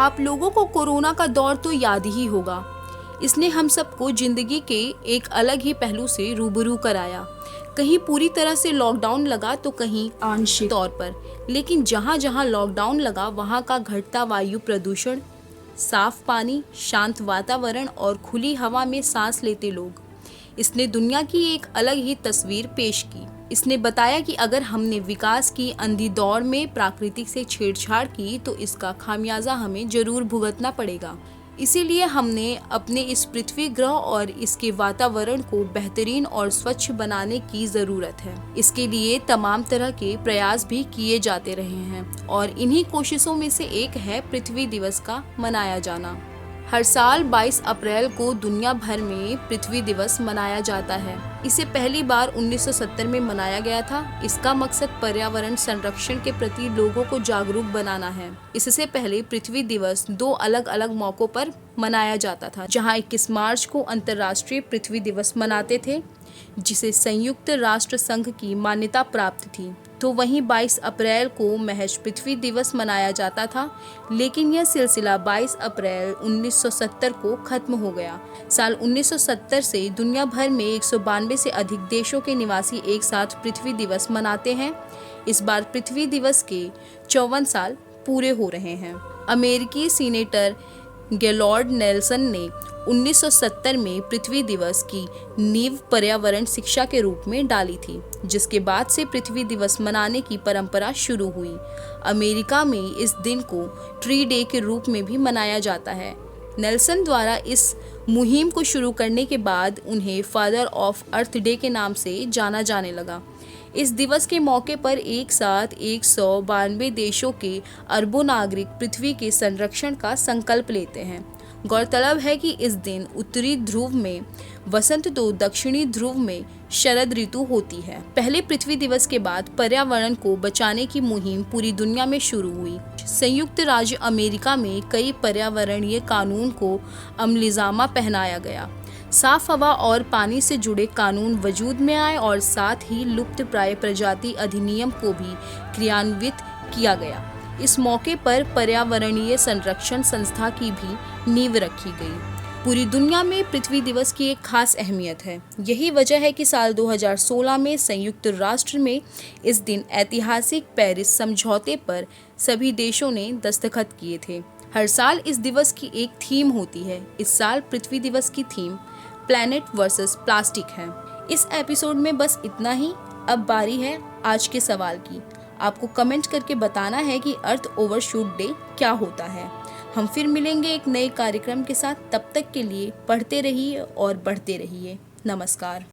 आप लोगों को कोरोना का दौर तो याद ही होगा। इसने हम सबको जिंदगी के एक अलग ही पहलू से रूबरू कराया। कहीं पूरी तरह से लॉकडाउन लगा तो कहीं आंशिक तौर पर, लेकिन जहाँ जहाँ लॉकडाउन लगा वहाँ का घटता वायु प्रदूषण, साफ पानी, शांत वातावरण और खुली हवा में सांस लेते लोग, इसने दुनिया की एक अलग ही तस्वीर पेश की। इसने बताया कि अगर हमने विकास की अंधी दौड़ में प्राकृतिक से छेड़छाड़ की तो इसका खामियाजा हमें जरूर भुगतना पड़ेगा। इसीलिए हमने अपने इस पृथ्वी ग्रह और इसके वातावरण को बेहतरीन और स्वच्छ बनाने की ज़रूरत है। इसके लिए तमाम तरह के प्रयास भी किए जाते रहे हैं और इन्हीं कोशिशों में से एक है पृथ्वी दिवस का मनाया जाना। हर साल 22 अप्रैल को दुनिया भर में पृथ्वी दिवस मनाया जाता है। इसे पहली बार 1970 में मनाया गया था। इसका मकसद पर्यावरण संरक्षण के प्रति लोगों को जागरूक बनाना है। इससे पहले पृथ्वी दिवस 2 अलग अलग मौकों पर मनाया जाता था, जहां 21 मार्च को अंतर्राष्ट्रीय पृथ्वी दिवस मनाते थे, जिसे संयुक्त राष्ट्र संघ की मान्यता प्राप्त थी, तो वहीं 22 अप्रैल को महज पृथ्वी दिवस मनाया जाता था। लेकिन यह सिलसिला 22 अप्रैल 1970 को खत्म हो गया। साल 1970 से दुनिया भर में 192 से अधिक देशों के निवासी एक साथ पृथ्वी दिवस मनाते हैं। इस बार पृथ्वी दिवस के 54 साल पूरे हो रहे हैं। अमेरिकी सीनेटर गैलॉर्ड नेल्सन ने 1970 में पृथ्वी दिवस की नींव पर्यावरण शिक्षा के रूप में डाली थी, जिसके बाद से पृथ्वी दिवस मनाने की परंपरा शुरू हुई। अमेरिका में इस दिन को ट्री डे के रूप में भी मनाया जाता है। नेल्सन द्वारा इस मुहिम को शुरू करने के बाद उन्हें फादर ऑफ अर्थ डे के नाम से जाना जाने लगा। इस दिवस के मौके पर एक साथ 192 देशों के अरबों नागरिक पृथ्वी के संरक्षण का संकल्प लेते हैं। गौरतलब है कि इस दिन उत्तरी ध्रुव में वसंत तो दक्षिणी ध्रुव में शरद ऋतु होती है। पहले पृथ्वी दिवस के बाद पर्यावरण को बचाने की मुहिम पूरी दुनिया में शुरू हुई। संयुक्त राज्य अमेरिका में कई पर्यावरणीय कानून को अमलीजामा पहनाया गया। साफ हवा और पानी से जुड़े कानून वजूद में आए और साथ ही लुप्त प्राय प्रजाति अधिनियम को भी क्रियान्वित किया गया। इस मौके पर पर्यावरणीय संरक्षण संस्था की भी नींव रखी गई। पूरी दुनिया में पृथ्वी दिवस की एक खास अहमियत है। यही वजह है कि साल 2016 में संयुक्त राष्ट्र में इस दिन ऐतिहासिक पेरिस समझौते पर सभी देशों ने दस्तखत किए थे। हर साल इस दिवस की एक थीम होती है। इस साल पृथ्वी दिवस की थीम प्लैनेट वर्सेस प्लास्टिक है। इस एपिसोड में बस इतना ही। अब बारी है आज के सवाल की। आपको कमेंट करके बताना है कि अर्थ ओवरशूट डे क्या होता है। हम फिर मिलेंगे एक नए कार्यक्रम के साथ। तब तक के लिए पढ़ते रहिए और बढ़ते रहिए। नमस्कार।